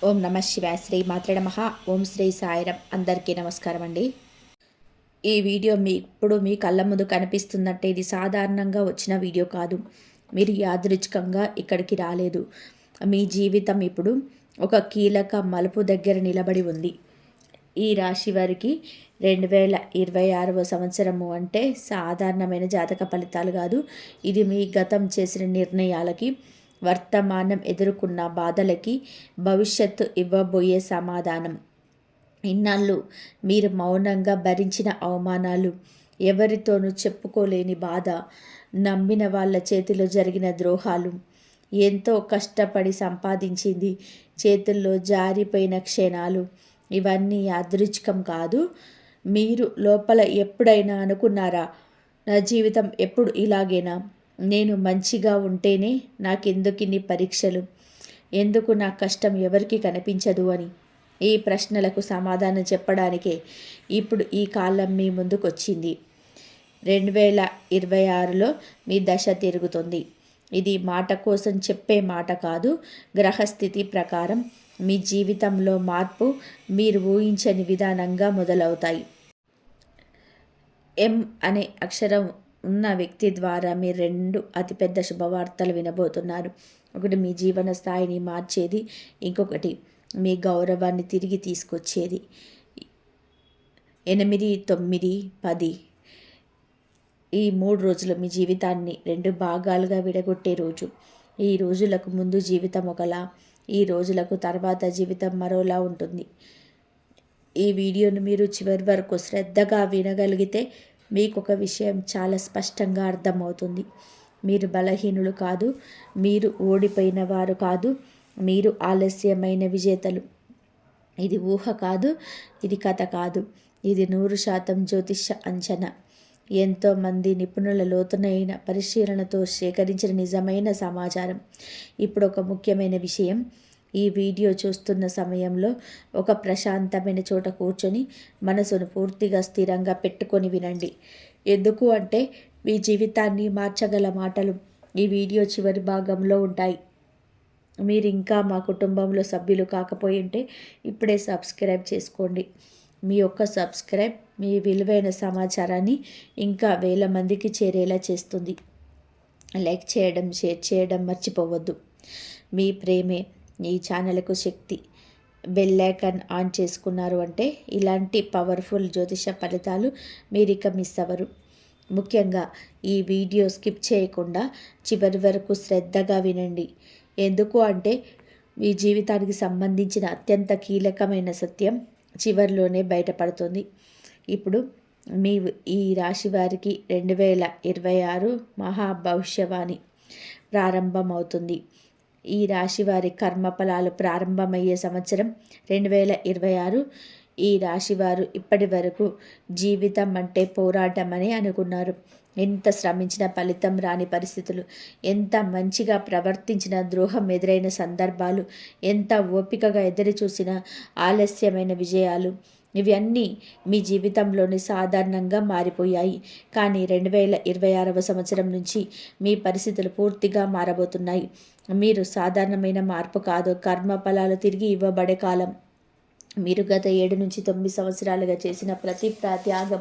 ఓం నమ శివాయ. శ్రీ మాత్రే నమః. ఓం శ్రీ సాయిరం. అందరికీ నమస్కారం అండి. ఈ వీడియో ఇప్పుడు మీ కళ్ళ ముందు కనిపిస్తున్నట్టే ఇది సాధారణంగా వచ్చిన వీడియో కాదు. మీరు యాదృచ్ఛికంగా ఇక్కడికి రాలేదు. మీ జీవితం ఇప్పుడు ఒక కీలక మలుపు దగ్గర నిలబడి ఉంది. ఈ రాశి వారికి 2026వ సంవత్సరము అంటే సాధారణమైన జాతక ఫలితాలు కాదు. ఇది మీ గతం చేసిన నిర్ణయాలకి, వర్తమానం ఎదుర్కొన్న బాధలకి భవిష్యత్తు ఇవ్వబోయే సమాధానం. ఇన్నాళ్ళు మీరు మౌనంగా భరించిన అవమానాలు, ఎవరితోనూ చెప్పుకోలేని బాధ, నమ్మిన వాళ్ళ చేతిలో జరిగిన ద్రోహాలు, ఎంతో కష్టపడి సంపాదించింది చేతుల్లో జారిపోయిన క్షణాలు, ఇవన్నీ యాదృచ్ఛికం కాదు. మీరు లోపల ఎప్పుడైనా అనుకున్నారా, నా జీవితం ఎప్పుడు ఇలాగేనా, నేను మంచిగా ఉంటేనే నాకెందుకిన్ని పరీక్షలు, ఎందుకు నా కష్టం ఎవరికి కనిపించదు అని? ఈ ప్రశ్నలకు సమాధానం చెప్పడానికే ఇప్పుడు ఈ కాలం మీ ముందుకొచ్చింది. 2026లో మీ దశ తిరుగుతుంది. ఇది మాట కోసం చెప్పే మాట కాదు. గ్రహస్థితి ప్రకారం మీ జీవితంలో మార్పు మీరు ఊహించని విధానంగా మొదలవుతాయి. ఎం అనే అక్షరం ఉన్న వ్యక్తి ద్వారా మీరు 2 అతిపెద్ద శుభవార్తలు వినబోతున్నారు. ఒకటి మీ జీవన స్థాయిని మార్చేది, ఇంకొకటి మీ గౌరవాన్ని తిరిగి తీసుకొచ్చేది. 8, 9, 10 ఈ 3 రోజులు మీ జీవితాన్ని 2 భాగాలుగా విడగొట్టే రోజు. ఈ రోజులకు ముందు జీవితం ఒకలా, ఈ రోజులకు తర్వాత జీవితం మరోలా ఉంటుంది. ఈ వీడియోను మీరు చివరి వరకు శ్రద్ధగా వినగలిగితే మీకు ఒక విషయం చాలా స్పష్టంగా అర్థమవుతుంది. మీరు బలహీనులు కాదు, మీరు ఓడిపోయిన వారు కాదు, మీరు ఆలస్యమైన విజేతలు. ఇది ఊహ కాదు, ఇది కథ కాదు, ఇది 100% జ్యోతిష అంచనా. ఎంతోమంది నిపుణుల లోతునైన పరిశీలనతో సేకరించిన నిజమైన సమాచారం. ఇప్పుడు ఒక ముఖ్యమైన విషయం. ఈ వీడియో చూస్తున్న సమయంలో ఒక ప్రశాంతమైన చోట కూర్చొని మనసును పూర్తిగా స్థిరంగా పెట్టుకొని వినండి. ఎందుకు అంటే మీ జీవితాన్ని మార్చగల మాటలు ఈ వీడియో చివరి భాగంలో ఉంటాయి. మీరు ఇంకా మా కుటుంబంలో సభ్యులు కాకపోయి ఉంటే ఇప్పుడే సబ్స్క్రైబ్ చేసుకోండి. మీ యొక్క సబ్స్క్రైబ్ మీ విలువైన సమాచారాన్ని ఇంకా వేల మందికి చేరేలా చేస్తుంది. లైక్ చేయడం, షేర్ చేయడం మర్చిపోవద్దు. మీ ప్రేమే ఈ ఛానల్కు శక్తి. బెల్ ఐకాన్ ఆన్ చేసుకున్నారు అంటే ఇలాంటి పవర్ఫుల్ జ్యోతిష ఫలితాలు మీరిక మిస్ అవ్వరు. ముఖ్యంగా ఈ వీడియో స్కిప్ చేయకుండా చివరి వరకు శ్రద్ధగా వినండి. ఎందుకు అంటే మీ జీవితానికి సంబంధించిన అత్యంత కీలకమైన సత్యం చివరిలోనే బయటపడుతుంది. ఇప్పుడు మీ ఈ రాశి వారికి 2026 మహాభవిష్యవాణి ప్రారంభమవుతుంది. ఈ రాశి వారి కర్మఫలాలు ప్రారంభమయ్యే సంవత్సరం 2026. ఈ రాశివారు ఇప్పటి వరకు జీవితం అంటే పోరాటం అని అనుకున్నారు. ఎంత శ్రమించిన ఫలితం రాని పరిస్థితులు, ఎంత మంచిగా ప్రవర్తించిన ద్రోహం ఎదురైన సందర్భాలు, ఎంత ఓపికగా ఎదురు చూసిన ఆలస్యమైన విజయాలు, ఇవన్నీ మీ జీవితంలోని సాధారణంగా మారిపోయాయి. కానీ 2026వ సంవత్సరం నుంచి మీ పరిస్థితులు పూర్తిగా మారబోతున్నాయి. మీరు సాధారణమైన మార్పు కాదు, కర్మ ఫలాలు తిరిగి ఇవ్వబడే కాలం. మీరు గత 7 నుంచి 9 సంవత్సరాలుగా చేసిన ప్రతి త్యాగం,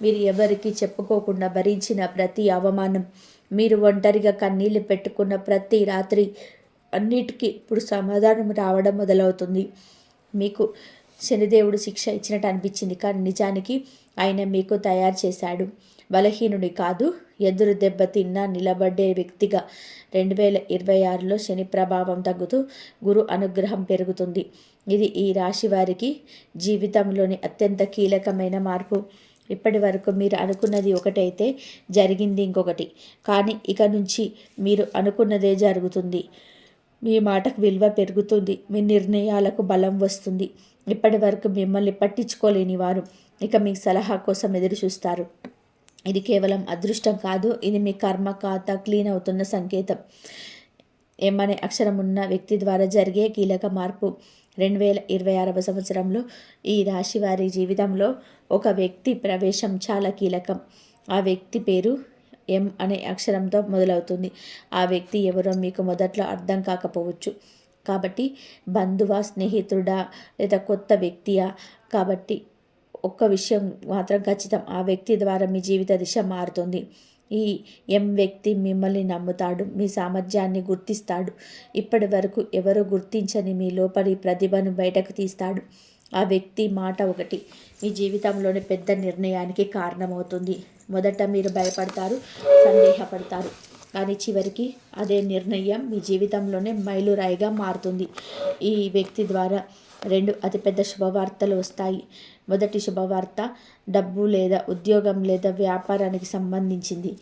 మీరు ఎవరికి చెప్పుకోకుండా భరించిన ప్రతి అవమానం, మీరు ఒంటరిగా కన్నీళ్లు పెట్టుకున్న ప్రతి రాత్రి, అన్నిటికీ ఇప్పుడు సమాధానం రావడం మొదలవుతుంది. మీకు శనిదేవుడు శిక్ష ఇచ్చినట్టు అనిపించింది, కానీ నిజానికి ఆయన మీకు తయారు చేశాడు. బలహీనుడి కాదు, ఎదురు దెబ్బ తిన్నా నిలబడే వ్యక్తిగా. 2026లో శని ప్రభావం తగ్గుతూ గురు అనుగ్రహం పెరుగుతుంది. ఇది ఈ రాశి వారికి జీవితంలోని అత్యంత కీలకమైన మార్పు. ఇప్పటి వరకు మీరు అనుకున్నది ఒకటైతే జరిగింది ఇంకొకటి. కానీ ఇక నుంచి మీరు అనుకున్నదే జరుగుతుంది. మీ మాటకు విలువ పెరుగుతుంది, మీ నిర్ణయాలకు బలం వస్తుంది. ఇప్పటి వరకు మిమ్మల్ని పట్టించుకోలేని వారు ఇక మీ సలహా కోసం ఎదురు చూస్తారు. ఇది కేవలం అదృష్టం కాదు, ఇది మీ కర్మ ఖాతా క్లీన్ అవుతున్న సంకేతం. ఏమనే అక్షరం ఉన్న వ్యక్తి ద్వారా జరిగే కీలక మార్పు. 2026వ సంవత్సరంలో ఈ రాశి వారి జీవితంలో ఒక వ్యక్తి ప్రవేశం చాలా కీలకం. ఆ వ్యక్తి పేరు ఎం అనే అక్షరంతో మొదలవుతుంది. ఆ వ్యక్తి ఎవరో మీకు మొదట్లో అర్థం కాకపోవచ్చు, కాబట్టి బంధువా, స్నేహితుడా లేదా కొత్త వ్యక్తియా? కాబట్టి ఒక్క విషయం మాత్రం ఖచ్చితం, ఆ వ్యక్తి ద్వారా మీ జీవిత దిశ మారుతుంది. ఈ వ్యక్తి మిమ్మల్ని నమ్ముతాడు, మీ సామర్థ్యాన్ని గుర్తిస్తాడు. ఇప్పటి వరకు ఎవరు గుర్తించని మీ లోపలి ప్రతిభను బయటకు తీస్తాడు. ఆ వ్యక్తి మాట ఒకటి మీ జీవితంలోని పెద్ద నిర్ణయానికి కారణమవుతుంది. మొదట మీరు భయపడతారు, సందేహపడతారు, కానీ చివరికి అదే నిర్ణయం మీ జీవితంలోనే మైలురాయిగా మారుతుంది. ఈ వ్యక్తి ద్వారా 2 అతిపెద్ద శుభవార్తలు వస్తాయి. మొదటి శుభవార్త డబ్బు లేదా ఉద్యోగం లేదా వ్యాపారానికి సంబంధించింది.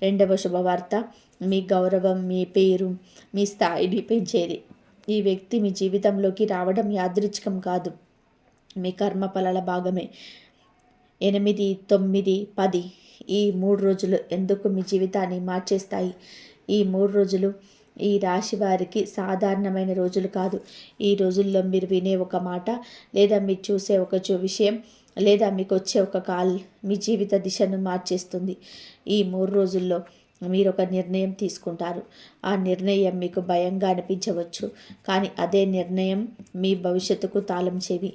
రెండవ శుభవార్త మీ గౌరవం, మీ పేరు, మీ స్థాయిని పెంచేది. ఈ వ్యక్తి మీ జీవితంలోకి రావడం యాదృచ్ఛికం కాదు, మీ కర్మఫలాల భాగమే. 8, 9, 10 ఈ 3 రోజులు ఎందుకు మీ జీవితాన్ని మార్చేస్తాయి? ఈ 3 రోజులు ఈ రాశి వారికి సాధారణమైన రోజులు కాదు. ఈ రోజుల్లో మీరు వినే ఒక మాట, లేదా మీరు చూసే ఒక విషయం, లేదా మీకు వచ్చే ఒక కాల్ మీ జీవిత దిశను మార్చేస్తుంది. ఈ 3 రోజుల్లో మీరు ఒక నిర్ణయం తీసుకుంటారు. ఆ నిర్ణయం మీకు భయంగా అనిపించవచ్చు, కానీ అదే నిర్ణయం మీ భవిష్యత్తుకు తాళం చెవి.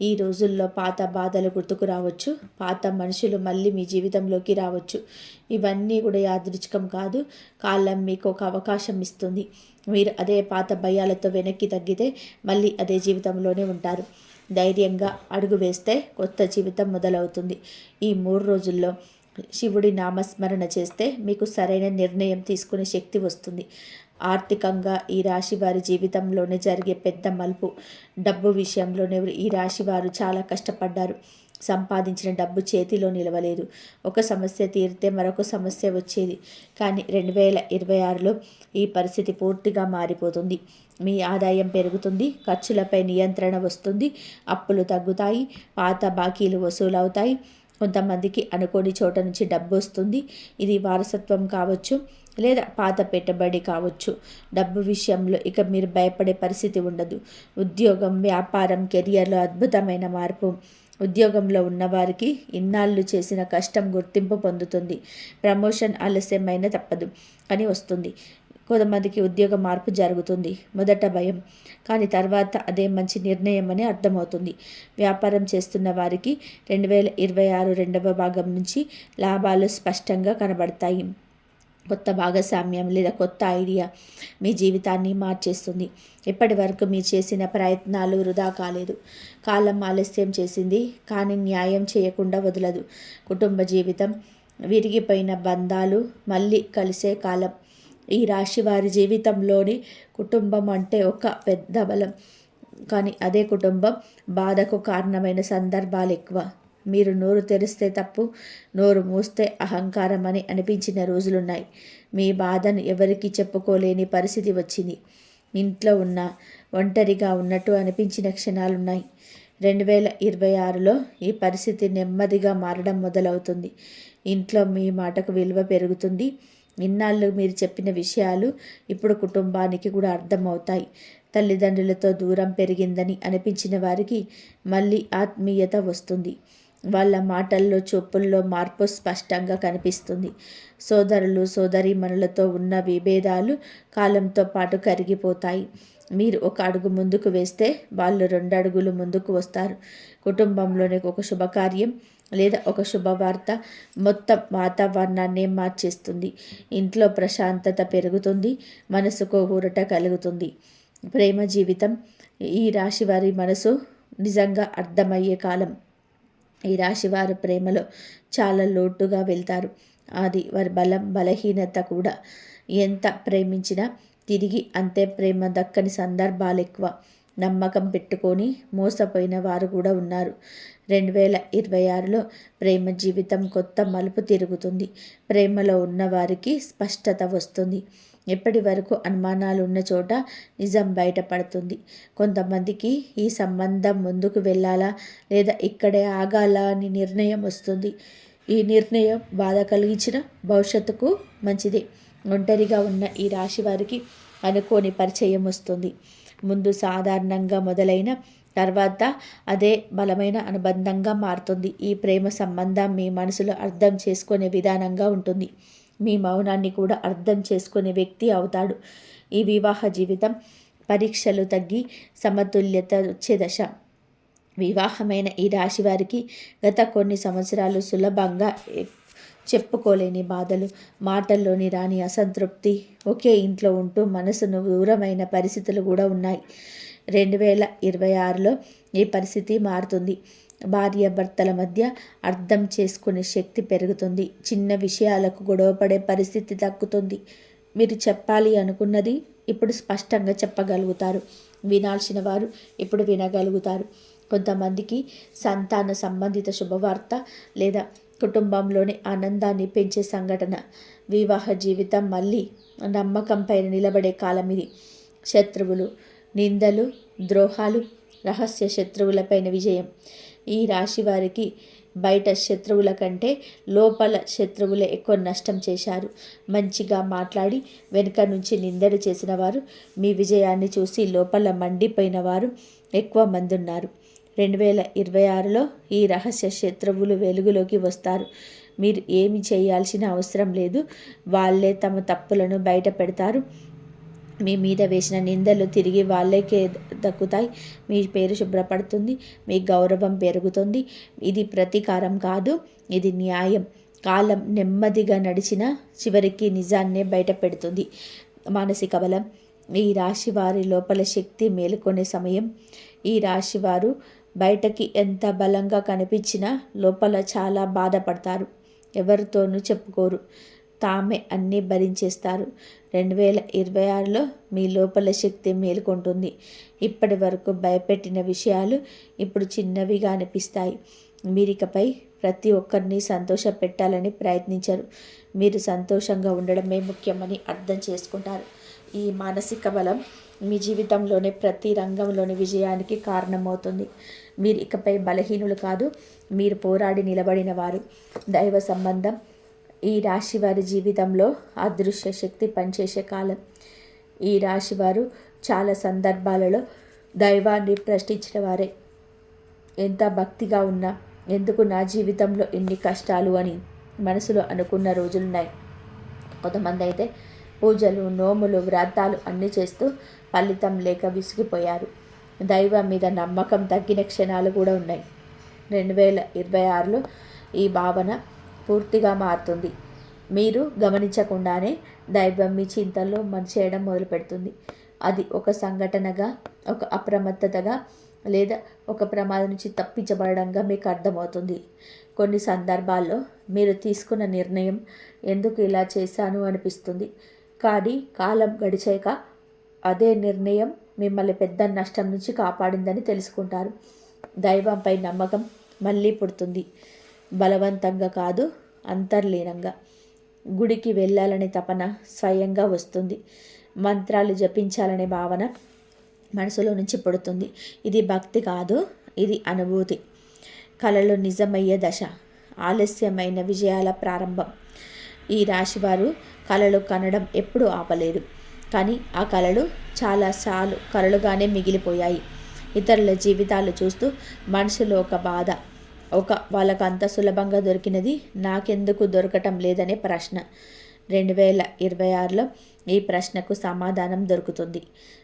ఈ రోజుల్లో పాత బాధలు గుర్తుకు రావచ్చు, పాత మనుషులు మళ్ళీ మీ జీవితంలోకి రావచ్చు. ఇవన్నీ కూడా యాదృచ్ఛికం కాదు, కాలం మీకు ఒక అవకాశం ఇస్తుంది. మీరు అదే పాత భయాలతో వెనక్కి తగ్గితే మళ్ళీ అదే జీవితంలోనే ఉంటారు. ధైర్యంగా అడుగు వేస్తే కొత్త జీవితం మొదలవుతుంది. ఈ 3 రోజుల్లో శివుడి నామస్మరణ చేస్తే మీకు సరైన నిర్ణయం తీసుకునే శక్తి వస్తుంది. ఆర్థికంగా ఈ రాశి వారి జీవితంలోనే జరిగే పెద్ద మలుపు. డబ్బు విషయంలోనే ఈ రాశి వారు చాలా కష్టపడ్డారు. సంపాదించిన డబ్బు చేతిలో నిలవలేదు. ఒక సమస్య తీరితే మరొక సమస్య వచ్చేది. కానీ 2026లో ఈ పరిస్థితి పూర్తిగా మారిపోతుంది. మీ ఆదాయం పెరుగుతుంది, ఖర్చులపై నియంత్రణ వస్తుంది, అప్పులు తగ్గుతాయి, పాత బాకీలు వసూలవుతాయి. కొంతమందికి అనుకోని చోట నుంచి డబ్బు వస్తుంది. ఇది వారసత్వం కావచ్చు, లేదా పాత పెట్టుబడి కావచ్చు. డబ్బు విషయంలో ఇక మీరు భయపడే పరిస్థితి ఉండదు. ఉద్యోగం, వ్యాపారం, కెరియర్లో అద్భుతమైన మార్పు. ఉద్యోగంలో ఉన్నవారికి ఇన్నాళ్ళు చేసిన కష్టం గుర్తింపు పొందుతుంది. ప్రమోషన్ ఆలస్యమైన తప్పదు, కానీ వస్తుంది. కొంతమందికి ఉద్యోగ మార్పు జరుగుతుంది. మొదట భయం, కానీ తర్వాత అదే మంచి నిర్ణయం అని అర్థమవుతుంది. వ్యాపారం చేస్తున్న వారికి 2026 రెండవ భాగం నుంచి లాభాలు స్పష్టంగా కనబడతాయి. కొత్త భాగస్వామ్యం లేదా కొత్త ఐడియా మీ జీవితాన్ని మార్చేస్తుంది. ఇప్పటి వరకు మీరు చేసిన ప్రయత్నాలు వృధా కాలేదు. కాలం ఆలస్యం చేసింది, కానీ న్యాయం చేయకుండా వదలదు. కుటుంబ జీవితం, విరిగిపోయిన బంధాలు మళ్ళీ కలిసే కాలం. ఈ రాశి వారి జీవితంలోని కుటుంబం అంటే ఒక పెద్ద బలం, కానీ అదే కుటుంబం బాధకు కారణమైన సందర్భాలు ఎక్కువ. మీరు నోరు తెరిస్తే తప్పు, నోరు మూస్తే అహంకారం అని అనిపించిన రోజులున్నాయి. మీ బాధను ఎవరికి చెప్పుకోలేని పరిస్థితి వచ్చింది. ఇంట్లో ఉన్న ఒంటరిగా ఉన్నట్టు అనిపించిన క్షణాలున్నాయి. 2026లో ఈ పరిస్థితి నెమ్మదిగా మారడం మొదలవుతుంది. ఇంట్లో మీ మాటకు విలువ పెరుగుతుంది. ఇన్నాళ్ళు మీరు చెప్పిన విషయాలు ఇప్పుడు కుటుంబానికి కూడా అర్థమవుతాయి. తల్లిదండ్రులతో దూరం పెరిగిందని అనిపించిన వారికి మళ్ళీ ఆత్మీయత వస్తుంది. వాళ్ళ మాటల్లో, చూపుల్లో మార్పు స్పష్టంగా కనిపిస్తుంది. సోదరులు, సోదరీమణులతో ఉన్న విభేదాలు కాలంతో పాటు కరిగిపోతాయి. మీరు ఒక అడుగు ముందుకు వేస్తే వాళ్ళు 2 అడుగులు ముందుకు వస్తారు. కుటుంబంలోని ఒక శుభకార్యం లేదా ఒక శుభవార్త మొత్తం వాతావరణాన్ని మార్చేస్తుంది. ఇంట్లో ప్రశాంతత పెరుగుతుంది, మనసుకు ఊరట కలుగుతుంది. ప్రేమ జీవితం, ఈ రాశి వారి మనసు నిజంగా అర్థమయ్యే కాలం. ఈ రాశివారు ప్రేమలో చాలా లోటుగా వెళ్తారు. అది వారి బలం, బలహీనత కూడా. ఎంత ప్రేమించినా తిరిగి అంతే ప్రేమ దక్కని సందర్భాలు ఎక్కువ. నమ్మకం పెట్టుకొని మోసపోయిన వారు కూడా ఉన్నారు. 2026లో ప్రేమ జీవితం కొత్త మలుపు తిరుగుతుంది. ప్రేమలో ఉన్నవారికి స్పష్టత వస్తుంది. ఎప్పటి వరకు అనుమానాలు ఉన్న చోట నిజం బయటపడుతుంది. కొంతమందికి ఈ సంబంధం ముందుకు వెళ్ళాలా లేదా ఇక్కడే ఆగాలా అని నిర్ణయం వస్తుంది. ఈ నిర్ణయం బాధ కలిగించిన భవిష్యత్తుకు మంచిదే. ఒంటరిగా ఉన్న ఈ రాశి వారికి అనుకోని పరిచయం వస్తుంది. ముందు సాధారణంగా మొదలైన తర్వాత అదే బలమైన అనుబంధంగా మారుతుంది. ఈ ప్రేమ సంబంధం మీ మనసులో అర్థం చేసుకునే విధానంగా ఉంటుంది. మీ మౌనాన్ని కూడా అర్థం చేసుకునే వ్యక్తి అవుతాడు. ఈ వివాహ జీవితం పరీక్షలు తగ్గి సమతుల్యత వచ్చే దశ. వివాహమైన ఈ రాశి వారికి గత కొన్ని సంవత్సరాలు సులభంగా చెప్పుకోలేని బాధలు, మాటల్లోని రాని అసంతృప్తి, ఒకే ఇంట్లో ఉంటూ మనసును దూరమైన పరిస్థితులు కూడా ఉన్నాయి. 2026లో ఈ పరిస్థితి మారుతుంది. భార్యాభర్తల మధ్య అర్థం చేసుకునే శక్తి పెరుగుతుంది. చిన్న విషయాలకు గొడవపడే పరిస్థితి తగ్గుతుంది. మీరు చెప్పాలి అనుకున్నది ఇప్పుడు స్పష్టంగా చెప్పగలుగుతారు. వినాల్సిన వారు ఇప్పుడు వినగలుగుతారు. కొంతమందికి సంతాన సంబంధిత శుభవార్త లేదా కుటుంబంలోని ఆనందాన్ని పెంచే సంఘటన. వివాహ జీవితం మళ్ళీ నమ్మకం పైన నిలబడే కాలం ఇది. శత్రువులు, నిందలు, ద్రోహాలు, రహస్య శత్రువులపైన విజయం. ఈ రాశి వారికి బయట శత్రువుల కంటే లోపల శత్రువులే ఎక్కువ నష్టం చేశారు. మంచిగా మాట్లాడి వెనుక నుంచి నిందలు చేసిన వారు, మీ విజయాన్ని చూసి లోపల మండిపోయిన వారు ఎక్కువ మంది ఉన్నారు. 2026లో ఈ రహస్య శత్రువులు వెలుగులోకి వస్తారు. మీరు ఏమి చేయాల్సిన అవసరం లేదు. వాళ్ళే తమ తప్పులను బయట పెడతారు. మీ మీద వేసిన నిందలు తిరిగి వాళ్ళకే దక్కుతాయి. మీ పేరు శుభ్రపడుతుంది. మీ గౌరవం పెరుగుతుంది. ఇది ప్రతీకారం కాదు, ఇది న్యాయం. కాలం నెమ్మదిగా నడిచిన చివరికి నిజాన్నే బయట పెడుతుంది. మానసిక బలం. ఈ రాశి వారి లోపల శక్తి మేలుకొనే సమయం. ఈ రాశి వారు బయటకి ఎంత బలంగా కనిపించినా లోపల చాలా బాధపడతారు. ఎవరితోనూ చెప్పుకోరు. తామే అన్నీ భరించేస్తారు. 2026లో మీ లోపల శక్తి మేలుకొంటుంది. ఇప్పటి వరకు భయపెట్టిన విషయాలు ఇప్పుడు చిన్నవిగా అనిపిస్తాయి. మీరికపై ప్రతి ఒక్కరిని సంతోష పెట్టాలని ప్రయత్నించరు. మీరు సంతోషంగా ఉండడమే ముఖ్యమని అర్థం చేసుకుంటారు. ఈ మానసిక బలం మీ జీవితంలోని ప్రతి రంగంలోని విజయానికి కారణమవుతుంది. మీరు ఇకపై బలహీనులు కాదు, మీరు పోరాడి నిలబడిన వారు. దైవ సంబంధం. ఈ రాశి వారి జీవితంలో అదృశ్య శక్తి పనిచేసే కాలం. ఈ రాశివారు చాలా సందర్భాలలో దైవాన్ని ప్రశ్నించిన వారే. ఎంత భక్తిగా ఉన్నా ఎందుకు నా జీవితంలో ఇన్ని కష్టాలు అని మనసులో అనుకున్న రోజులున్నాయి. కొంతమంది అయితే పూజలు, నోములు, వ్రతాలు అన్నీ చేస్తూ ఫలితం లేక విసిగిపోయారు. దైవం మీద నమ్మకం తగ్గిన క్షణాలు కూడా ఉన్నాయి. 2026లో ఈ భావన పూర్తిగా మారుతుంది. మీరు గమనించకుండానే దైవం మీ చింతల్లో చేయడం మొదలుపెడుతుంది. అది ఒక సంఘటనగా, ఒక అప్రమత్తతగా లేదా ఒక ప్రమాదం నుంచి తప్పించబడంగా మీకు అర్థమవుతుంది. కొన్ని సందర్భాల్లో మీరు తీసుకున్న నిర్ణయం ఎందుకు ఇలా చేశాను అనిపిస్తుంది. కానీ కాలం గడిచాక అదే నిర్ణయం మిమ్మల్ని పెద్ద నష్టం నుంచి కాపాడిందని తెలుసుకుంటారు. దైవంపై నమ్మకం మళ్ళీ పుడుతుంది. బలవంతంగా కాదు, అంతర్లీనంగా. గుడికి వెళ్ళాలనే తపన స్వయంగా వస్తుంది. మంత్రాలు జపించాలనే భావన మనసులో నుంచి పుడుతుంది. ఇది భక్తి కాదు, ఇది అనుభూతి. కలలు నిజమయ్యే దశ. ఆలస్యమైన విజయాల ప్రారంభం. ఈ రాశివారు కలలు కనడం ఎప్పుడూ ఆపలేదు. కానీ ఆ కలలు చాలాసార్లు కలలుగానే మిగిలిపోయాయి. ఇతరుల జీవితాలు చూస్తూ మనసులో ఒక బాధ, వాళ్ళకు అంత సులభంగా దొరికినది నాకెందుకు దొరకటం లేదనే ప్రశ్న. 2026లో ఈ ప్రశ్నకు సమాధానం దొరుకుతుంది.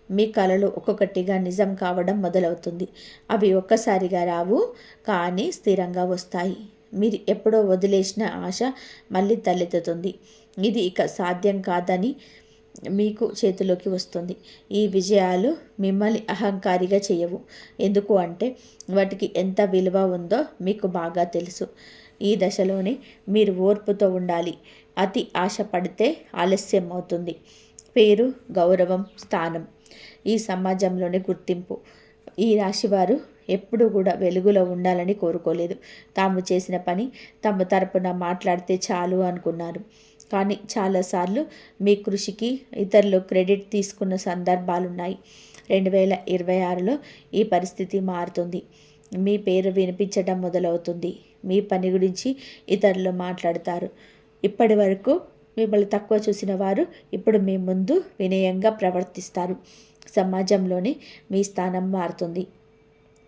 మీ కలలు ఒక్కొక్కటిగా నిజం కావడం మొదలవుతుంది. అవి ఒక్కసారిగా రావు, కానీ స్థిరంగా వస్తాయి. మీరు ఎప్పుడో వదిలేసిన ఆశ మళ్ళీ తలెత్తుతుంది. ఇది ఇక సాధ్యం కాదని మీకు చేతిలోకి వస్తుంది. ఈ విజయాలు మిమ్మల్ని అహంకారిగా చేయవు. ఎందుకు అంటే వాటికి ఎంత విలువ ఉందో మీకు బాగా తెలుసు. ఈ దశలోనే మీరు ఓర్పుతో ఉండాలి. అతి ఆశపడితే ఆలస్యం అవుతుంది. పేరు, గౌరవం, స్థానం, ఈ సమాజంలోని గుర్తింపు. ఈ రాశివారు ఎప్పుడూ కూడా వెలుగులో ఉండాలని కోరుకోలేదు. తాము చేసిన పని తమ తరపున మాట్లాడితే చాలు అనుకున్నారు. కానీ చాలాసార్లు మీ కృషికి ఇతరులు క్రెడిట్ తీసుకున్న సందర్భాలున్నాయి. 2026లో ఈ పరిస్థితి మారుతుంది. మీ పేరు వినిపించడం మొదలవుతుంది. మీ పని గురించి ఇతరులు మాట్లాడతారు. ఇప్పటి వరకు మిమ్మల్ని తక్కువ చూసిన వారు ఇప్పుడు మీ ముందు వినయంగా ప్రవర్తిస్తారు. సమాజంలోనే మీ స్థానం మారుతుంది.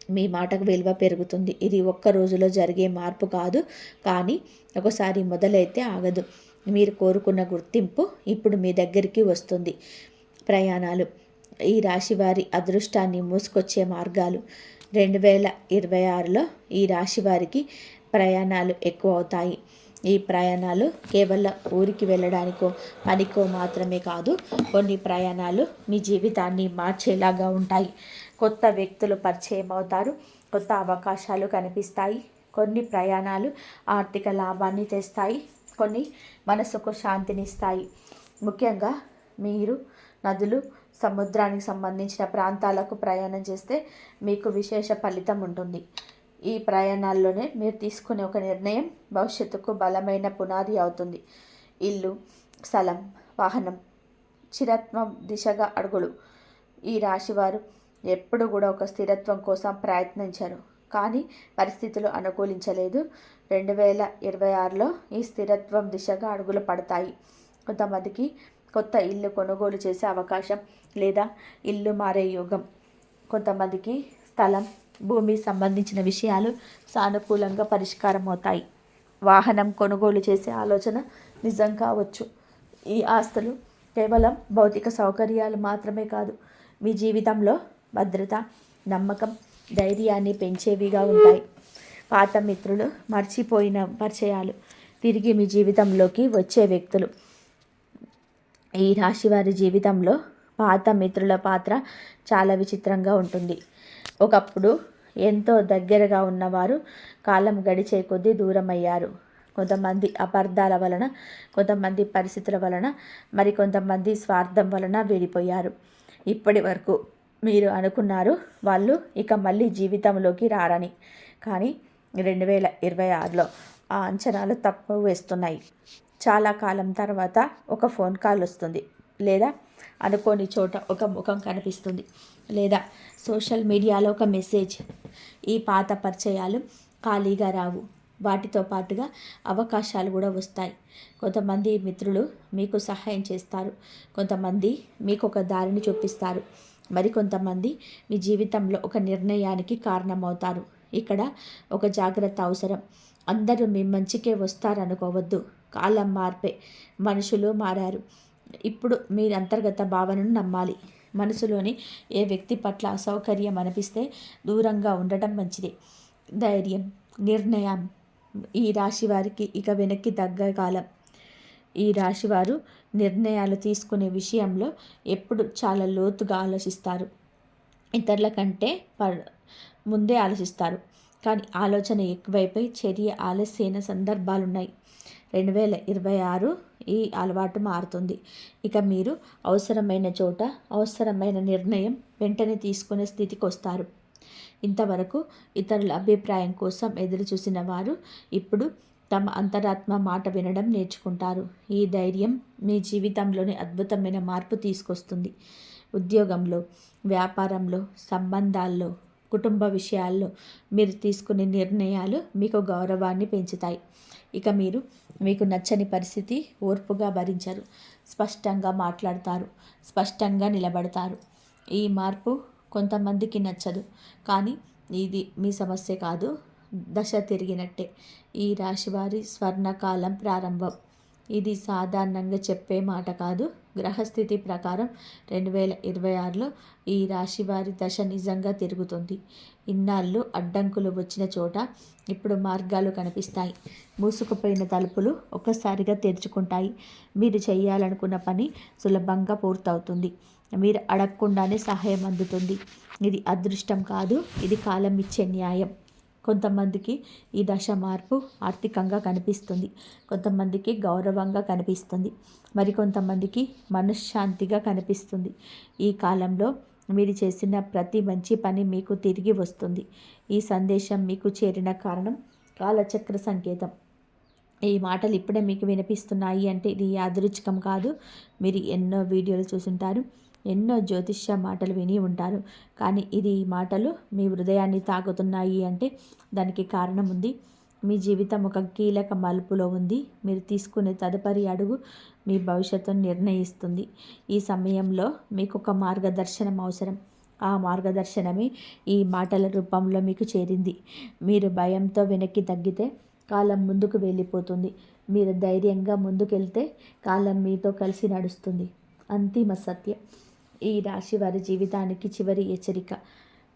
మీ మాటకు విలువ పెరుగుతుంది. ఇది ఒక్క రోజులో జరిగే మార్పు కాదు, కానీ ఒకసారి మొదలైతే ఆగదు. మీరు కోరుకున్న గుర్తింపు ఇప్పుడు మీ దగ్గరికి వస్తుంది. ప్రయాణాలు. ఈ రాశి వారి అదృష్టాన్ని మోసుకొచ్చే మార్గాలు 2026లో ఈ రాశి వారికి ప్రయాణాలు ఎక్కువ అవుతాయి. ఈ ప్రయాణాలు కేవలం ఊరికి వెళ్ళడానికో పనికో మాత్రమే కాదు, కొన్ని ప్రయాణాలు మీ జీవితాన్ని మార్చేలాగా ఉంటాయి. కొత్త వ్యక్తులు పరిచయం అవుతారు, కొత్త అవకాశాలు కనిపిస్తాయి. కొన్ని ప్రయాణాలు ఆర్థిక లాభాన్ని తెస్తాయి, కొన్ని మనసుకు శాంతినిస్తాయి. ముఖ్యంగా మీరు నదులు, సముద్రానికి సంబంధించిన ప్రాంతాలకు ప్రయాణం చేస్తే మీకు విశేష ఫలితం ఉంటుంది. ఈ ప్రయాణాల్లోనే మీరు తీసుకునే ఒక నిర్ణయం భవిష్యత్తుకు బలమైన పునాది అవుతుంది. ఇల్లు, స్థలం, వాహనం, స్థిరత్వం దిశగా అడుగులు. ఈ రాశివారు ఎప్పుడు కూడా ఒక స్థిరత్వం కోసం ప్రయత్నించారు, కానీ పరిస్థితులు అనుకూలించలేదు. 2026లో ఈ స్థిరత్వం దిశగా అడుగులు పడతాయి. కొంతమందికి కొత్త ఇల్లు కొనుగోలు చేసే అవకాశం లేదా ఇల్లు మారే యోగం. కొంతమందికి స్థలం, భూమి సంబంధించిన విషయాలు సానుకూలంగా పరిష్కారం అవుతాయి. వాహనం కొనుగోలు చేసే ఆలోచన నిజం కావచ్చు. ఈ ఆస్తులు కేవలం భౌతిక సౌకర్యాలు మాత్రమే కాదు, మీ జీవితంలో భద్రత, నమ్మకం, ధైర్యాన్ని పెంచేవిగా ఉంటాయి. పాత మిత్రులు, మర్చిపోయిన పరిచయాలు, తిరిగి మీ జీవితంలోకి వచ్చే వ్యక్తులు. ఈ రాశి వారి జీవితంలో పాత మిత్రుల పాత్ర చాలా విచిత్రంగా ఉంటుంది. ఒకప్పుడు ఎంతో దగ్గరగా ఉన్నవారు కాలం గడిచే కొద్దీ దూరం అయ్యారు. కొంతమంది అపార్థాల వలన, కొంతమంది పరిస్థితుల వలన, మరికొంతమంది స్వార్థం వలన విడిపోయారు. ఇప్పటి వరకు మీరు అనుకున్నారు వాళ్ళు ఇక మళ్ళీ జీవితంలోకి రారని, కానీ 2026లో ఆ అంచనాలు తప్పు వేస్తున్నాయి. చాలా కాలం తర్వాత ఒక ఫోన్ కాల్ వస్తుంది, లేదా అనుకోని చోట ఒక ముఖం కనిపిస్తుంది, లేదా సోషల్ మీడియాలో ఒక మెసేజ్. ఈ పాత పరిచయాలు ఖాళీగా రావు, వాటితో పాటుగా అవకాశాలు కూడా వస్తాయి. కొంతమంది మిత్రులు మీకు సహాయం చేస్తారు, కొంతమంది మీకు ఒక దారిని చూపిస్తారు, మరికొంతమంది మీ జీవితంలో ఒక నిర్ణయానికి కారణమవుతారు. ఇక్కడ ఒక జాగ్రత్త అవసరం. అందరూ మీ మంచికే వస్తారనుకోవద్దు. కాలం మార్పే, మనుషులు మారారు. ఇప్పుడు మీ అంతర్గత భావనను నమ్మాలి. మనసులోని ఏ వ్యక్తి పట్ల అసౌకర్యం అనిపిస్తే దూరంగా ఉండటం మంచిది. ధైర్యం, నిర్ణయం. ఈ రాశి వారికి ఇక వెనక్కి తగ్గ కాలం. ఈ రాశివారు నిర్ణయాలు తీసుకునే విషయంలో ఎప్పుడు చాలా లోతుగా ఆలోచిస్తారు. ఇతరుల కంటే ముందే ఆలోచిస్తారు, కానీ ఆలోచన ఎక్కువైపోయి చర్య ఆలస్యమైన సందర్భాలున్నాయి. 2026 ఈ అలవాటు మారుతుంది. ఇక మీరు అవసరమైన చోట అవసరమైన నిర్ణయం వెంటనే తీసుకునే స్థితికి వస్తారు. ఇంతవరకు ఇతరుల అభిప్రాయం కోసం ఎదురు చూసిన వారు ఇప్పుడు తమ అంతరాత్మ మాట వినడం నేర్చుకుంటారు. ఈ ధైర్యం మీ జీవితంలోని అద్భుతమైన మార్పు తీసుకొస్తుంది. ఉద్యోగంలో, వ్యాపారంలో, సంబంధాల్లో, కుటుంబ విషయాల్లో మీరు తీసుకునే నిర్ణయాలు మీకు గౌరవాన్ని పెంచుతాయి. ఇక మీరు మీకు నచ్చని పరిస్థితి ఓర్పుగా భరించరు, స్పష్టంగా మాట్లాడతారు, స్పష్టంగా నిలబడతారు. ఈ మార్పు కొంతమందికి నచ్చదు, కానీ ఇది మీ సమస్య కాదు, దశ తిరిగినట్టే. ఈ రాశివారి స్వర్ణకాలం ప్రారంభం. ఇది సాధారణంగా చెప్పే మాట కాదు. గ్రహస్థితి ప్రకారం 2026లో ఈ రాశివారి దశ నిజంగా తిరుగుతుంది. ఇన్నాళ్ళు అడ్డంకులు వచ్చిన చోట ఇప్పుడు మార్గాలు కనిపిస్తాయి. మూసుకుపోయిన తలుపులు ఒక్కసారిగా తెరుచుకుంటాయి. మీరు చేయాలనుకున్న పని సులభంగా పూర్తవుతుంది. మీరు అడగకుండానే సహాయం అందుతుంది. ఇది అదృష్టం కాదు, ఇది కాలం ఇచ్చే న్యాయం. కొంతమందికి ఈ దశ మార్పు ఆర్థికంగా కనిపిస్తుంది, కొంతమందికి గౌరవంగా కనిపిస్తుంది, మరికొంతమందికి మనశ్శాంతిగా కనిపిస్తుంది. ఈ కాలంలో మీరు చేసిన ప్రతి మంచి పని మీకు తిరిగి వస్తుంది. ఈ సందేశం మీకు చేరిన కారణం కాలచక్ర సంకేతం. ఈ మాటలు ఇప్పుడే మీకు వినిపిస్తున్నాయి అంటే ఇది యాదృచ్ఛికం కాదు. మీరు ఎన్నో వీడియోలు చూసుంటారు, ఎన్నో జ్యోతిష్య మాటలు విని ఉంటారు, కానీ ఈ మాటలు మీ హృదయాన్ని తాకుతున్నాయి అంటే దానికి కారణం ఉంది. మీ జీవితం ఒక కీలక మలుపులో ఉంది. మీరు తీసుకునే తదుపరి అడుగు మీ భవిష్యత్తును నిర్ణయిస్తుంది. ఈ సమయంలో మీకు ఒక మార్గదర్శనం అవసరం. ఆ మార్గదర్శనమే ఈ మాటల రూపంలో మీకు చేరింది. మీరు భయంతో వెనక్కి తగ్గితే కాలం ముందుకు వెళ్ళిపోతుంది. మీరు ధైర్యంగా ముందుకెళ్తే కాలం మీతో కలిసి నడుస్తుంది. అంతిమ సత్యం. ఈ రాశి వారి జీవితానికి చివరి హెచ్చరిక.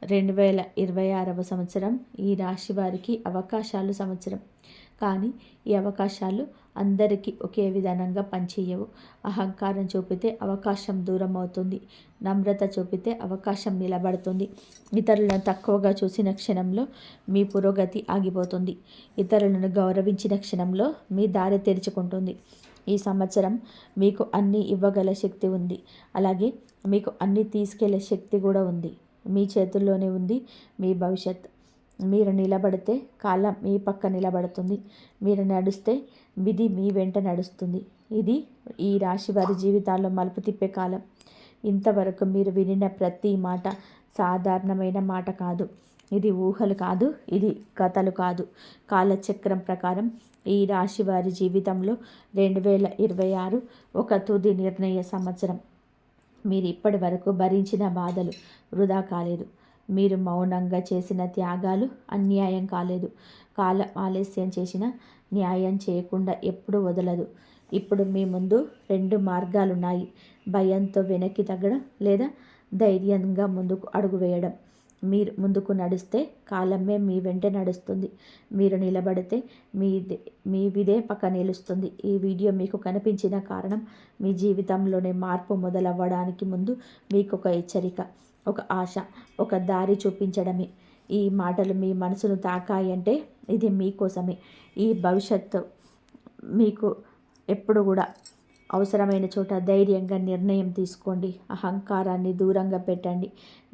2026వ సంవత్సరం ఈ రాశి వారికి అవకాశాలు సంవత్సరం. కానీ ఈ అవకాశాలు అందరికీ ఒకే విధానంగా పనిచేయవు. అహంకారం చూపితే అవకాశం దూరం అవుతుంది. నమ్రత చూపితే అవకాశం నిలబడుతుంది. ఇతరులను తక్కువగా చూసిన క్షణంలో మీ పురోగతి ఆగిపోతుంది. ఇతరులను గౌరవించిన క్షణంలో మీ దారి తెరుచుకుంటుంది. ఈ సంవత్సరం మీకు అన్నీ ఇవ్వగల శక్తి ఉంది. అలాగే మీకు అన్నీ తీసుకెళ్లే శక్తి కూడా ఉంది. మీ చేతుల్లోనే ఉంది మీ భవిష్యత్. మీరు నిలబడితే కాలం మీ పక్క నిలబడుతుంది. మీరు నడుస్తే విధి మీ వెంట నడుస్తుంది. ఇది ఈ రాశి వారి జీవితాల్లో మలుపు తిప్పే కాలం. ఇంతవరకు మీరు వినిన ప్రతి మాట సాధారణమైన మాట కాదు. ఇది ఊహలు కాదు, ఇది కథలు కాదు. కాలచక్రం ప్రకారం ఈ రాశి వారి జీవితంలో 2026 ఒక తుది నిర్ణయ సంవత్సరం. మీరు ఇప్పటి వరకు భరించిన బాధలు వృధా కాలేదు. మీరు మౌనంగా చేసిన త్యాగాలు అన్యాయం కాలేదు. కాలం ఆలస్యం చేసిన న్యాయం చేయకుండా ఎప్పుడూ వదలదు. ఇప్పుడు మీ ముందు 2 మార్గాలున్నాయి. భయంతో వెనక్కి తగ్గడం లేదా ధైర్యంగా ముందుకు అడుగు వేయడం. మీరు ముందుకు నడిస్తే కాలమే మీ వెంట నడుస్తుంది. మీరు నిలబడితే మీ విదే పక్క నిలుస్తుంది. ఈ వీడియో మీకు కనిపించిన కారణం మీ జీవితంలోనే మార్పు మొదలవ్వడానికి ముందు మీకు ఒక హెచ్చరిక, ఒక ఆశ, ఒక దారి చూపించడమే. ఈ మాటలు మీ మనసును తాకాయంటే ఇది మీకోసమే. ఈ భవిష్యత్తు మీకు ఎప్పుడు కూడా అవసరమైన చోట ధైర్యంగా నిర్ణయం తీసుకోండి. అహంకారాన్ని దూరంగా పెట్టండి.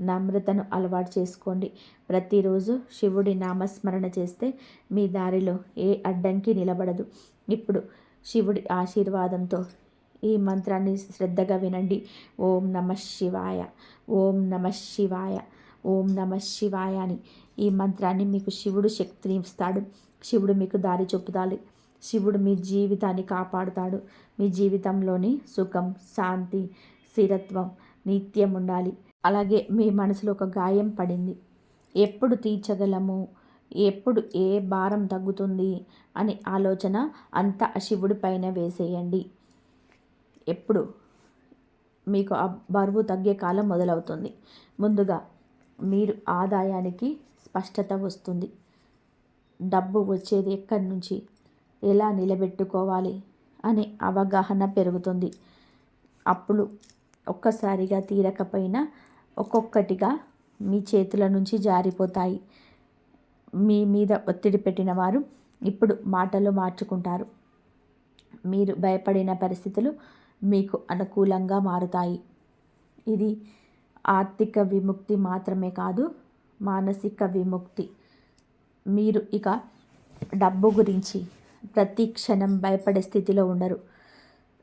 నమ్రతను అలవాటు చేసుకోండి. ప్రతిరోజు శివుడి నామస్మరణ చేస్తే మీ దారిలో ఏ అడ్డంకి నిలబడదు. ఇప్పుడు శివుడి ఆశీర్వాదంతో ఈ మంత్రాన్ని శ్రద్ధగా వినండి. ఓం నమః శివాయ, ఓం నమః శివాయ, ఓం నమః శివాయ అని ఈ మంత్రాన్ని మీకు శివుడు శక్తిని ఇస్తాడు. శివుడు మీకు దారి చూపుతాడు. శివుడు మీ జీవితాన్ని కాపాడుతాడు. మీ జీవితంలోని సుఖం, శాంతి, స్థిరత్వం నిత్యం ఉండాలి. అలాగే మీ మనసులో ఒక గాయం పడింది. ఎప్పుడు తీర్చగలము, ఎప్పుడు ఏ భారం తగ్గుతుంది అని ఆలోచన అంతా శివుడి పైన వేసేయండి. ఎప్పుడు మీకు ఆ బరువు తగ్గే కాలం మొదలవుతుంది. ముందుగా మీరు ఆదాయానికి స్పష్టత వస్తుంది. డబ్బు వచ్చేది ఎక్కడి నుంచి, ఎలా నిలబెట్టుకోవాలి అనే అవగాహన పెరుగుతుంది. అప్పులు ఒక్కసారిగా తీరకపోయినా ఒక్కొక్కటిగా మీ చేతుల నుంచి జారిపోతాయి. మీ మీద ఒత్తిడి పెట్టిన వారు ఇప్పుడు మాటలు మార్చుకుంటారు. మీరు భయపడిన పరిస్థితులు మీకు అనుకూలంగా మారుతాయి. ఇది ఆర్థిక విముక్తి మాత్రమే కాదు, మానసిక విముక్తి. మీరు ఇక డబ్బు గురించి ప్రతి క్షణం భయపడే స్థితిలో ఉండరు.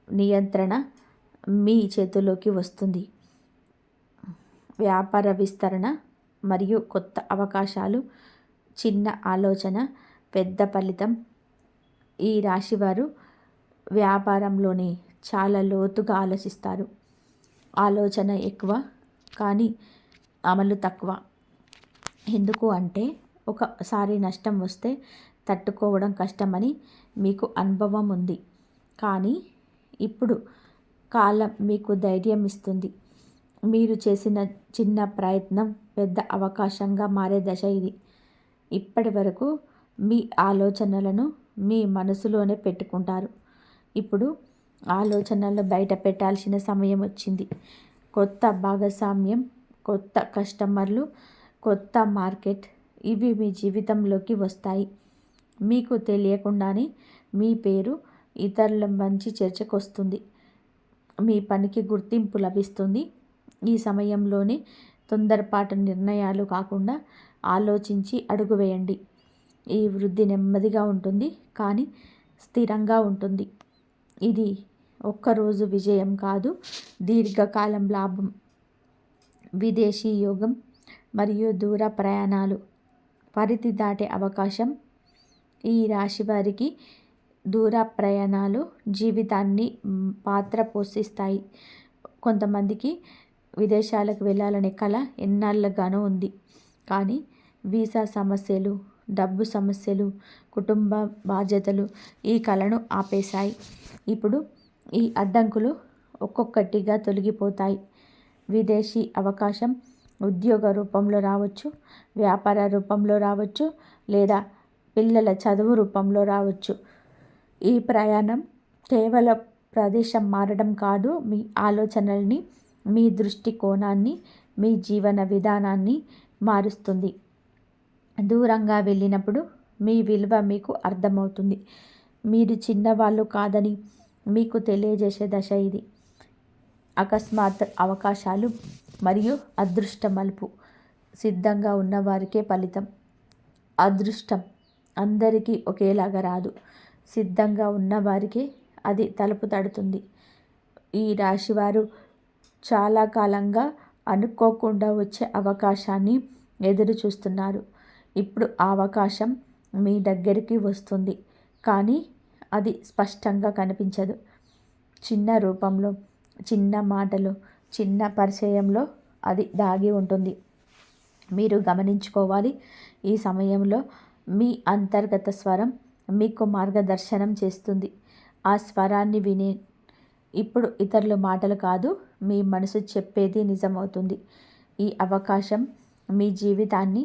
నియంత్రణ మీ చేతుల్లోకి వస్తుంది. వ్యాపార విస్తరణ మరియు కొత్త అవకాశాలు, చిన్న ఆలోచన పెద్ద ఫలితం. ఈ రాశివారు వ్యాపారంలోని చాలా లోతుగా ఆలోచిస్తారు. ఆలోచన ఎక్కువ కానీ అమలు తక్కువ. ఎందుకు అంటే ఒకసారి నష్టం వస్తే తట్టుకోవడం కష్టమని మీకు అనుభవం ఉంది. కానీ ఇప్పుడు కాలం మీకు ధైర్యం ఇస్తుంది. మీరు చేసిన చిన్న ప్రయత్నం పెద్ద అవకాశంగా మారే దశ ఇది. ఇప్పటి వరకు మీ ఆలోచనలను మీ మనసులోనే పెట్టుకుంటారు. ఇప్పుడు ఆలోచనలు బయట పెట్టాల్సిన సమయం వచ్చింది. కొత్త భాగస్వామ్యం, కొత్త కస్టమర్లు, కొత్త మార్కెట్ ఇవి మీ జీవితంలోకి వస్తాయి. మీకు తెలియకుండానే మీ పేరు ఇతరుల మంచి చర్చకు వస్తుంది. మీ పనికి గుర్తింపు లభిస్తుంది. ఈ సమయంలోనే తొందరపాటు నిర్ణయాలు కాకుండా ఆలోచించి అడుగు వేయండి. ఈ వృద్ధి నెమ్మదిగా ఉంటుంది కానీ స్థిరంగా ఉంటుంది. ఇది ఒక్కరోజు విజయం కాదు, దీర్ఘకాలం లాభం. విదేశీ యోగం మరియు దూర ప్రయాణాలు, పరిధి దాటే అవకాశం. ఈ రాశి వారికి దూర ప్రయాణాలు జీవితాన్ని పాత్ర పోషిస్తాయి. కొంతమందికి విదేశాలకు వెళ్ళాలనే కల ఎన్నాళ్ళగానో ఉంది. కానీ వీసా సమస్యలు, డబ్బు సమస్యలు, కుటుంబ బాధ్యతలు ఈ కలను ఆపేశాయి. ఇప్పుడు ఈ అడ్డంకులు ఒక్కొక్కటిగా తొలగిపోతాయి. విదేశీ అవకాశం ఉద్యోగ రూపంలో రావచ్చు, వ్యాపార రూపంలో రావచ్చు, లేదా పిల్లల చదువు రూపంలో రావచ్చు. ఈ ప్రయాణం కేవలం ప్రదేశం మారడం కాదు, మీ ఆలోచనల్ని, మీ దృష్టికోణాన్ని, మీ జీవన విధానాన్ని మారుస్తుంది. దూరంగా వెళ్ళినప్పుడు మీ విలువ మీకు అర్థమవుతుంది. మీరు చిన్నవాళ్ళు కాదని మీకు తెలియజేసే దశ ఇది. అకస్మాత్ అవకాశాలు మరియు అదృష్ట మలుపు సిద్ధంగా ఉన్నవారికే ఫలితం. అదృష్టం అందరికీ ఒకేలాగా రాదు. సిద్ధంగా ఉన్నవారికే అది తలుపు తడుతుంది. ఈ రాశివారు చాలా కాలంగా అనుకోకుండా వచ్చే అవకాశాన్ని ఎదురు చూస్తున్నారు. ఇప్పుడు ఆ అవకాశం మీ దగ్గరికి వస్తుంది, కానీ అది స్పష్టంగా కనిపించదు. చిన్న రూపంలో, చిన్న మాటలు, చిన్న పరిచయంలో అది దాగి ఉంటుంది. మీరు గమనించుకోవాలి. ఈ సమయంలో మీ అంతర్గత స్వరం మీకు మార్గదర్శనం చేస్తుంది. ఆ స్వరాన్ని వినే ఇప్పుడు ఇతరుల మాటలు కాదు, మీ మనసు చెప్పేది నిజమవుతుంది. ఈ అవకాశం మీ జీవితాన్ని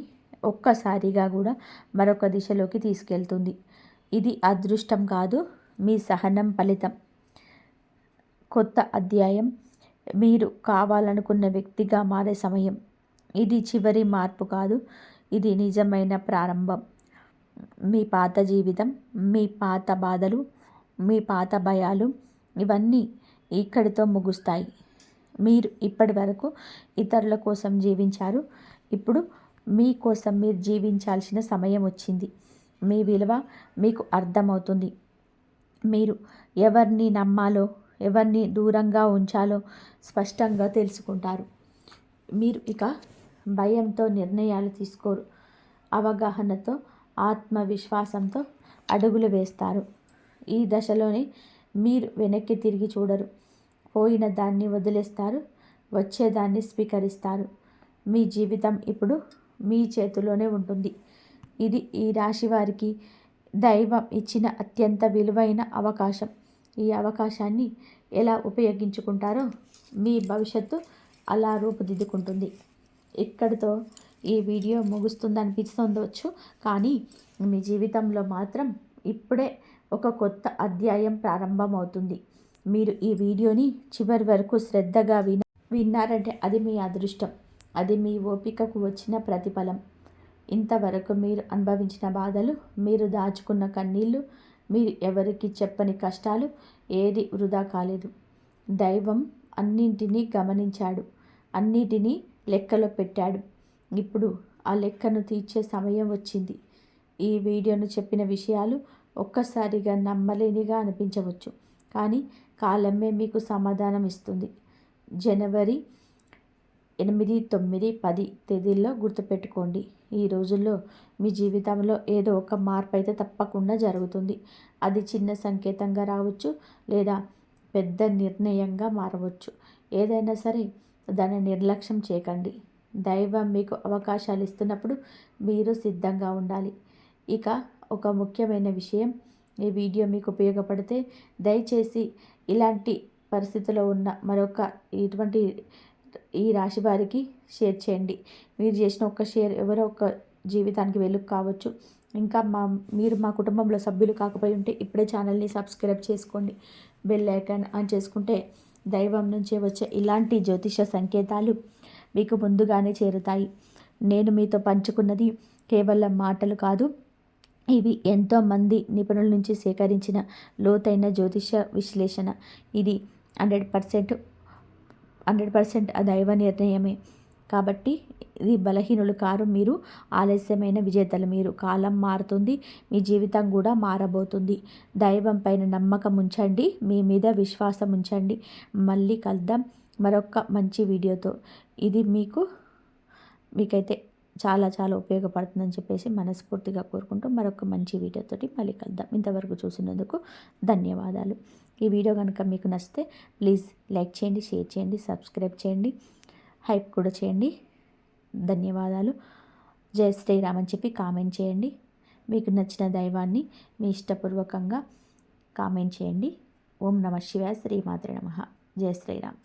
ఒక్కసారిగా కూడా మరొక దిశలోకి తీసుకెళ్తుంది. ఇది అదృష్టం కాదు, మీ సహనం ఫలితం. కొత్త అధ్యాయం, మీరు కావాలనుకున్న వ్యక్తిగా మారే సమయం. ఇది చివరి మార్పు కాదు, ఇది నిజమైన ప్రారంభం. మీ పాత జీవితం, మీ పాత బాధలు, మీ పాత భయాలు ఇవన్నీ ఇక్కడితో ముగుస్తాయి. మీరు ఇప్పటి వరకు ఇతరుల కోసం జీవించారు. ఇప్పుడు మీ కోసం మీరు జీవించాల్సిన సమయం వచ్చింది. మీ విలువ మీకు అర్థమవుతుంది. మీరు ఎవరిని నమ్మాలో, ఎవరిని దూరంగా ఉంచాలో స్పష్టంగా తెలుసుకుంటారు. మీరు ఇక భయంతో నిర్ణయాలు తీసుకోరు. అవగాహనతో, ఆత్మవిశ్వాసంతో అడుగులు వేస్తారు. ఈ దశలోనే మీరు వెనక్కి తిరిగి చూడరు. పోయిన దాన్ని వదిలేస్తారు, వచ్చేదాన్ని స్వీకరిస్తారు. మీ జీవితం ఇప్పుడు మీ చేతిలోనే ఉంటుంది. ఇది ఈ రాశి వారికి దైవం ఇచ్చిన అత్యంత విలువైన అవకాశం. ఈ అవకాశాన్ని ఎలా ఉపయోగించుకుంటారో మీ భవిష్యత్తు అలా రూపుదిద్దుకుంటుంది. ఇక్కడితో ఈ వీడియో ముగుస్తుందనిపిస్తుండవచ్చు, కానీ మీ జీవితంలో మాత్రం ఇప్పుడే ఒక కొత్త అధ్యాయం ప్రారంభమవుతుంది. మీరు ఈ వీడియోని చివరి వరకు శ్రద్ధగా విన్నారంటే అది మీ అదృష్టం. అది మీ ఓపికకు వచ్చిన ప్రతిఫలం. ఇంతవరకు మీరు అనుభవించిన బాధలు, మీరు దాచుకున్న కన్నీళ్ళు, మీరు ఎవరికి చెప్పని కష్టాలు ఏది వృధా కాలేదు. దైవం అన్నింటినీ గమనించాడు, అన్నిటినీ లెక్కలో పెట్టాడు. ఇప్పుడు ఆ లెక్కను తీర్చే సమయం వచ్చింది. ఈ వీడియోను చెప్పిన విషయాలు ఒక్కసారిగా నమ్మలేనిగా అనిపించవచ్చు, కానీ కాలమే మీకు సమాధానం ఇస్తుంది. జనవరి 8, 9, 10 తేదీల్లో గుర్తుపెట్టుకోండి. ఈ రోజుల్లో మీ జీవితంలో ఏదో ఒక మార్పు అయితే తప్పకుండా జరుగుతుంది. అది చిన్న సంకేతంగా రావచ్చు, లేదా పెద్ద నిర్ణయంగా మారవచ్చు. ఏదైనా సరే దాన్ని నిర్లక్ష్యం చేయకండి. దైవం మీకు అవకాశాలు ఇస్తున్నప్పుడు మీరు సిద్ధంగా ఉండాలి. ఇక ఒక ముఖ్యమైన విషయం, ఈ వీడియో మీకు ఉపయోగపడితే దయచేసి ఇలాంటి పరిస్థితిలో ఉన్న మరొక ఇటువంటి ఈ రాశి వారికి షేర్ చేయండి. మీరు చేసిన ఒక్క షేర్ ఎవరో ఒక జీవితానికి వెలుగు కావచ్చు. ఇంకా మీరు మా కుటుంబంలో సభ్యులు కాకపోయి ఉంటే ఇప్పుడే ఛానల్ని సబ్స్క్రైబ్ చేసుకోండి. బెల్ ఐకాన్ ఆన్ చేసుకుంటే దైవం నుంచి వచ్చే ఇలాంటి జ్యోతిష సంకేతాలు మీకు ముందుగానే చేరుతాయి. నేను మీతో పంచుకున్నది కేవలం మాటలు కాదు, ఇవి ఎంతోమంది నిపుణుల నుంచి సేకరించిన లోతైన జ్యోతిష విశ్లేషణ. ఇది 100% ఆ దైవ నిర్ణయమే. కాబట్టి ఇది బలహీనులు కారు, మీరు ఆలస్యమైన విజేతలు. మీరు కాలం మారుతుంది, మీ జీవితం కూడా మారబోతుంది. దైవం పైన నమ్మకం ఉంచండి, మీ మీద విశ్వాసం ఉంచండి. మళ్ళీ కలుద్దాం మరొక మంచి వీడియోతో. ఇది మీకైతే చాలా చాలా ఉపయోగపడుతుందని చెప్పేసి మనస్ఫూర్తిగా కోరుకుంటూ మరొక మంచి వీడియోతోటి మళ్ళీ కలుద్దాం. ఇంతవరకు చూసినందుకు ధన్యవాదాలు. ఈ వీడియో కనుక మీకు నచ్చితే ప్లీజ్ లైక్ చేయండి, షేర్ చేయండి, సబ్స్క్రైబ్ చేయండి, హైప్ కూడా చేయండి. ధన్యవాదాలు. జై శ్రీరామ్ అని చెప్పి కామెంట్ చేయండి. మీకు నచ్చిన దైవాన్ని మీ ఇష్టపూర్వకంగా కామెంట్ చేయండి. ఓం నమః శివాయ. శ్రీమాత్రే నమః. జై శ్రీరామ్.